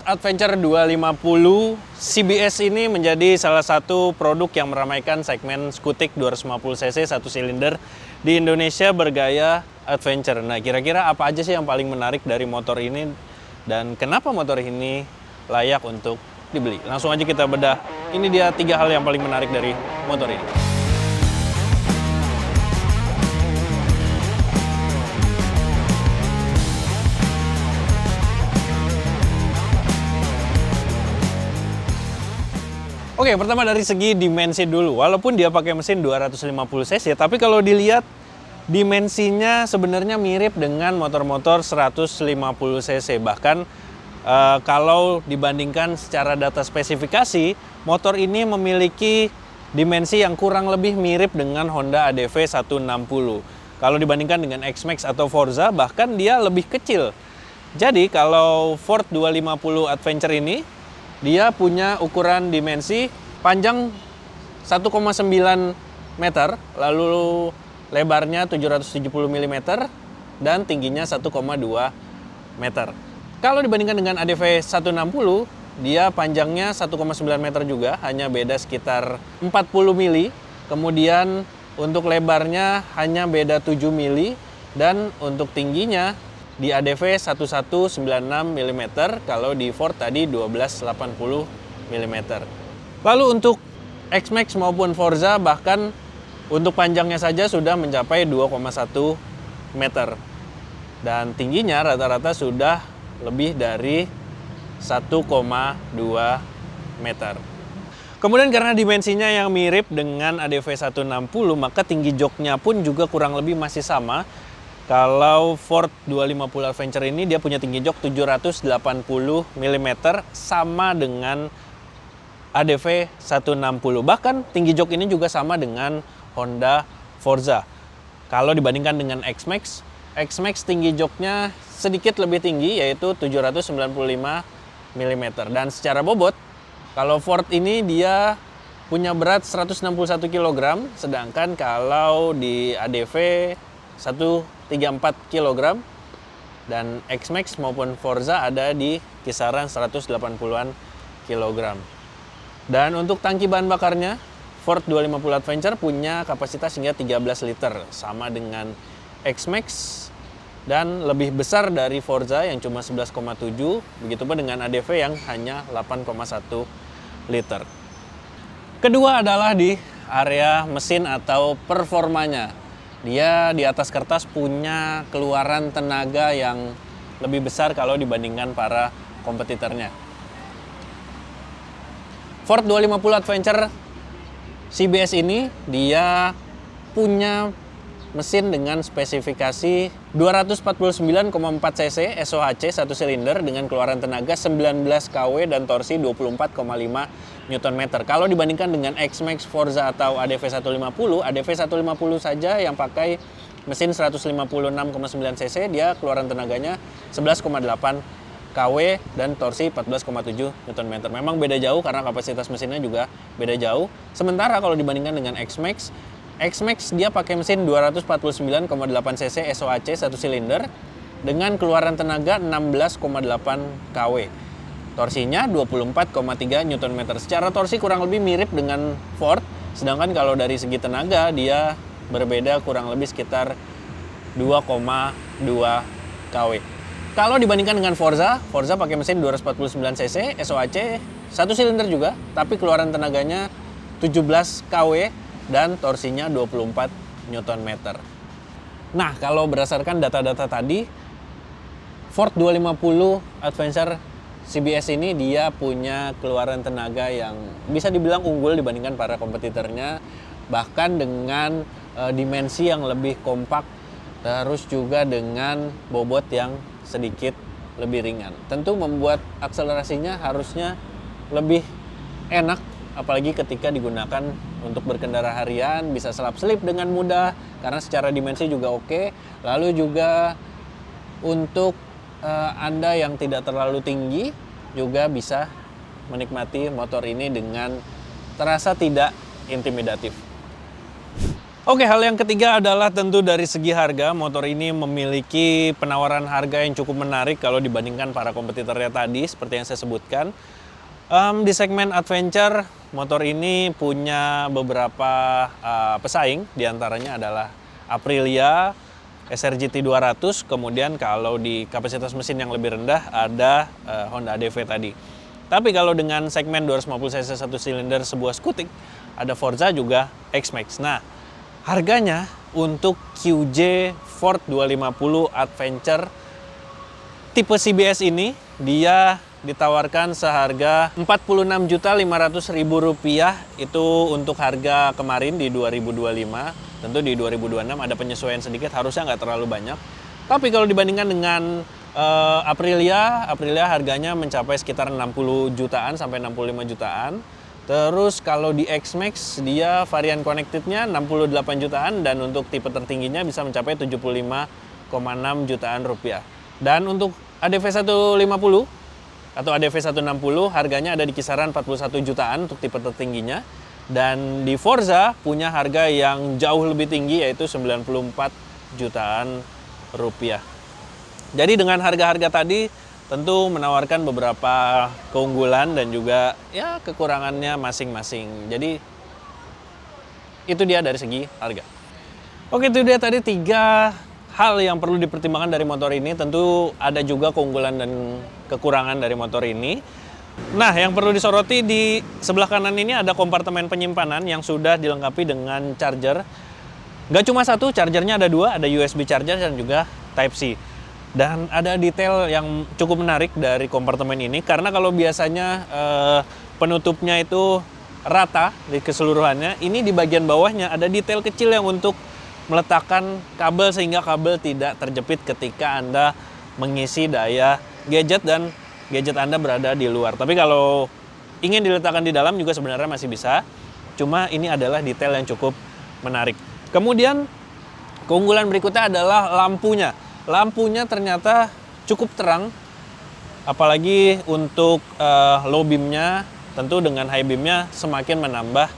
Adventure 250 CBS ini menjadi salah satu produk yang meramaikan segmen skutik 250cc satu silinder di Indonesia bergaya adventure. Nah, kira-kira apa aja sih yang paling menarik dari motor ini dan kenapa motor ini layak untuk dibeli? Langsung aja kita bedah. Ini dia 3 hal yang paling menarik dari motor ini. Oke, pertama dari segi dimensi dulu. Walaupun dia pakai mesin 250cc, tapi kalau dilihat dimensinya sebenarnya mirip dengan motor-motor 150cc. Bahkan kalau dibandingkan secara data spesifikasi, motor ini memiliki dimensi yang kurang lebih mirip dengan Honda ADV 160. Kalau dibandingkan dengan X-Max atau Forza, bahkan dia lebih kecil. Jadi kalau Ford 250 Adventure ini dia punya ukuran dimensi panjang 1,9 meter, lalu lebarnya 770 mm, dan tingginya 1,2 meter. Kalau dibandingkan dengan ADV 160, dia panjangnya 1,9 meter juga, hanya beda sekitar 40 mili. Kemudian untuk lebarnya hanya beda 7 mili, dan untuk tingginya di ADV 1196 mm, kalau di Ford tadi 1280 mm. Lalu untuk X-Max maupun Forza bahkan untuk panjangnya saja sudah mencapai 2,1 meter. Dan tingginya rata-rata sudah lebih dari 1,2 meter. Kemudian karena dimensinya yang mirip dengan ADV 160, maka tinggi joknya pun juga kurang lebih masih sama. Kalau Ford 250 Adventure ini dia punya tinggi jok 780 mm sama dengan ADV 160. Bahkan tinggi jok ini juga sama dengan Honda Forza. Kalau dibandingkan dengan X-Max, X-Max tinggi joknya sedikit lebih tinggi yaitu 795 mm. Dan secara bobot, kalau Ford ini dia punya berat 161 kg, sedangkan kalau di ADV 134 kg, dan X-Max maupun Forza ada di kisaran 180-an kg. Dan untuk tangki bahan bakarnya, Ford 250 Adventure punya kapasitas hingga 13 liter, sama dengan X-Max, dan lebih besar dari Forza yang cuma 11,7, begitupun dengan ADV yang hanya 8,1 liter. Kedua adalah di area mesin atau performanya. Dia di atas kertas punya keluaran tenaga yang lebih besar kalau dibandingkan para kompetitornya. Ford 250 Adventure CBS ini dia punya mesin dengan spesifikasi 249,4 cc SOHC satu silinder dengan keluaran tenaga 19 kW dan torsi 24,5 Nm. Kalau dibandingkan dengan X-Max, Forza atau ADV 150, ADV 150 saja yang pakai mesin 156,9 cc, dia keluaran tenaganya 11,8 kW dan torsi 14,7 Nm. Memang beda jauh karena kapasitas mesinnya juga beda jauh. Sementara kalau dibandingkan dengan X-Max, X-Max dia pakai mesin 249,8 cc SOHC satu silinder dengan keluaran tenaga 16,8 kW. Torsinya 24,3 Nm. Secara torsi kurang lebih mirip dengan Ford, sedangkan kalau dari segi tenaga dia berbeda kurang lebih sekitar 2,2 kW. Kalau dibandingkan dengan Forza, Forza pakai mesin 249 cc SOHC satu silinder juga, tapi keluaran tenaganya 17 kW dan torsinya 24 Nm. Nah, kalau berdasarkan data-data tadi, Ford 250 Adventure CBS ini dia punya keluaran tenaga yang bisa dibilang unggul dibandingkan para kompetitornya, bahkan dengan dimensi yang lebih kompak, terus juga dengan bobot yang sedikit lebih ringan. Tentu membuat akselerasinya harusnya lebih enak, apalagi ketika digunakan untuk berkendara harian, bisa selap-selip dengan mudah karena secara dimensi juga oke. Lalu juga untuk Anda yang tidak terlalu tinggi juga bisa menikmati motor ini dengan terasa tidak intimidatif. Oke, hal yang ketiga adalah tentu dari segi harga. Motor ini memiliki penawaran harga yang cukup menarik kalau dibandingkan para kompetitornya tadi, seperti yang saya sebutkan. Di segmen adventure, motor ini punya beberapa pesaing, diantaranya adalah Aprilia, SRGT 200, kemudian kalau di kapasitas mesin yang lebih rendah ada Honda ADV tadi. Tapi kalau dengan segmen 250 cc 1 silinder sebuah skutik, ada Forza juga X-Max. Nah, harganya untuk QJ Ford 250 Adventure tipe CBS ini dia ditawarkan seharga Rp46.500.000 itu untuk harga kemarin di 2025. Tentu di 2026 ada penyesuaian sedikit, harusnya nggak terlalu banyak. Tapi kalau dibandingkan dengan Aprilia harganya mencapai sekitar 60 jutaan sampai 65 jutaan. Terus kalau di X-Max dia varian connected-nya 68 jutaan dan untuk tipe tertingginya bisa mencapai 75,6 jutaan rupiah. Dan untuk ADV 150 atau ADV 160 harganya ada di kisaran 41 jutaan untuk tipe tertingginya. Dan di Forza punya harga yang jauh lebih tinggi yaitu 94 jutaan rupiah. Jadi dengan harga-harga tadi tentu menawarkan beberapa keunggulan dan juga ya kekurangannya masing-masing. Jadi itu dia dari segi harga. Oke, itu dia tadi 3 hal yang perlu dipertimbangkan dari motor ini. Tentu ada juga keunggulan dan kekurangan dari motor ini. Nah, yang perlu disoroti di sebelah kanan ini ada kompartemen penyimpanan yang sudah dilengkapi dengan charger. Gak cuma satu, chargernya ada 2, ada USB charger dan juga Type-C. Dan ada detail yang cukup menarik dari kompartemen ini, karena kalau biasanya penutupnya itu rata di keseluruhannya, ini di bagian bawahnya ada detail kecil yang untuk meletakkan kabel sehingga kabel tidak terjepit ketika Anda mengisi daya gadget dan gadget Anda berada di luar. Tapi kalau ingin diletakkan di dalam juga sebenarnya masih bisa, cuma ini adalah detail yang cukup menarik. Kemudian keunggulan berikutnya adalah lampunya. Lampunya ternyata cukup terang, apalagi untuk low beamnya. Tentu dengan high beamnya semakin menambah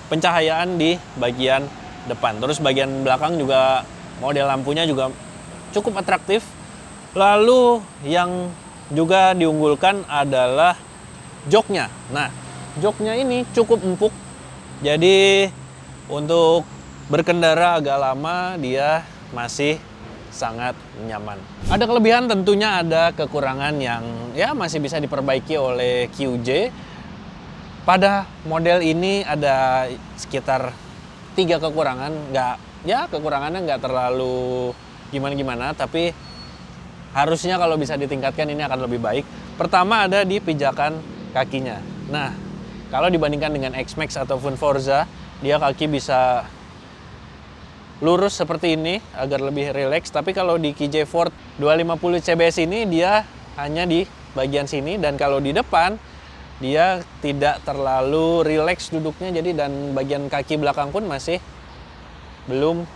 pencahayaan di bagian depan. Terus bagian belakang juga model lampunya juga cukup atraktif. Lalu yang juga diunggulkan adalah joknya. Nah, joknya ini cukup empuk, jadi untuk berkendara agak lama dia masih sangat nyaman. Ada kelebihan, tentunya ada kekurangan yang ya masih bisa diperbaiki oleh QJ. Pada model ini ada sekitar 3 kekurangan, kekurangannya nggak terlalu gimana-gimana, tapi harusnya kalau bisa ditingkatkan ini akan lebih baik. Pertama ada di pijakan kakinya. Nah, kalau dibandingkan dengan X-Max ataupun Forza, dia kaki bisa lurus seperti ini agar lebih rileks. Tapi kalau di QJ Ford 250 CBS ini dia hanya di bagian sini, dan kalau di depan dia tidak terlalu rileks duduknya, jadi dan bagian kaki belakang pun masih belum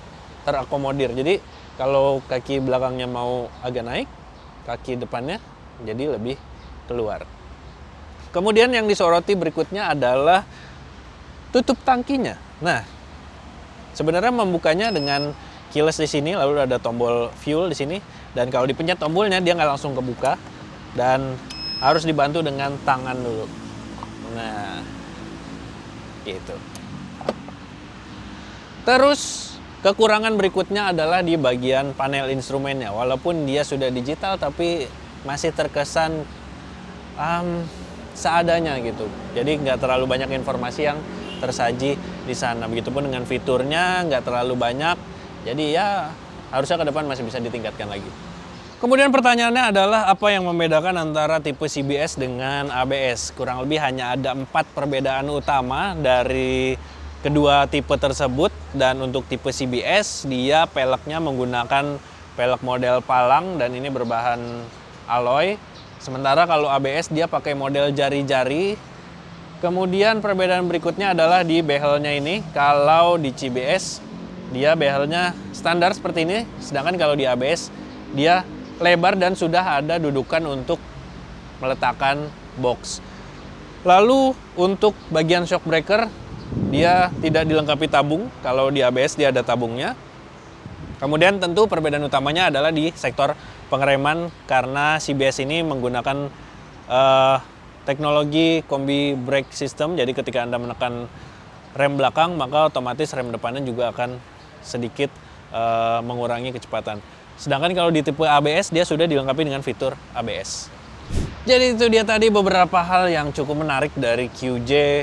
terakomodir. Jadi kalau kaki belakangnya mau agak naik, kaki depannya jadi lebih keluar. Kemudian yang disoroti berikutnya adalah tutup tangkinya. Nah, sebenarnya membukanya dengan keyless di sini, lalu ada tombol fuel di sini, dan kalau dipencet tombolnya dia nggak langsung kebuka dan harus dibantu dengan tangan dulu. Nah, gitu. Terus kekurangan berikutnya adalah di bagian panel instrumennya. Walaupun dia sudah digital, tapi masih terkesan seadanya gitu. Jadi nggak terlalu banyak informasi yang tersaji di sana. Begitupun dengan fiturnya nggak terlalu banyak. Jadi ya harusnya ke depan masih bisa ditingkatkan lagi. Kemudian pertanyaannya adalah apa yang membedakan antara tipe CBS dengan ABS? Kurang lebih hanya ada 4 perbedaan utama dari kedua tipe tersebut. Dan untuk tipe CBS dia peleknya menggunakan pelek model palang dan ini berbahan alloy. Sementara kalau ABS dia pakai model jari-jari. Kemudian perbedaan berikutnya adalah di behelnya ini. Kalau di CBS dia behelnya standar seperti ini, sedangkan kalau di ABS dia lebar dan sudah ada dudukan untuk meletakkan box. Lalu untuk bagian shock breaker dia tidak dilengkapi tabung. Kalau di ABS dia ada tabungnya. Kemudian tentu perbedaan utamanya adalah di sektor pengereman, karena CBS ini menggunakan teknologi kombi brake system. Jadi ketika Anda menekan rem belakang, maka otomatis rem depannya juga akan sedikit mengurangi kecepatan. Sedangkan kalau di tipe ABS dia sudah dilengkapi dengan fitur ABS. Jadi itu dia tadi beberapa hal yang cukup menarik dari QJ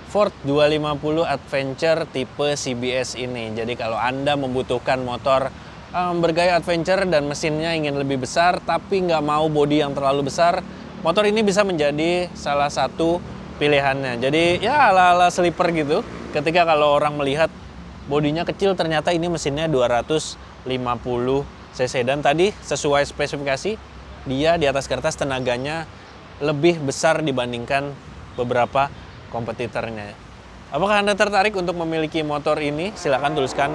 Ford 250 Adventure tipe CBS ini. Jadi kalau Anda membutuhkan motor bergaya adventure dan mesinnya ingin lebih besar tapi nggak mau bodi yang terlalu besar, motor ini bisa menjadi salah satu pilihannya. Jadi ya ala-ala sleeper gitu. Ketika kalau orang melihat bodinya kecil, ternyata ini mesinnya 250 cc. Dan tadi sesuai spesifikasi, dia di atas kertas tenaganya lebih besar dibandingkan beberapa kompetitornya. Apakah Anda tertarik untuk memiliki motor ini? Silahkan tuliskan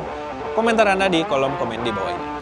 komentar Anda di kolom komen di bawah ini.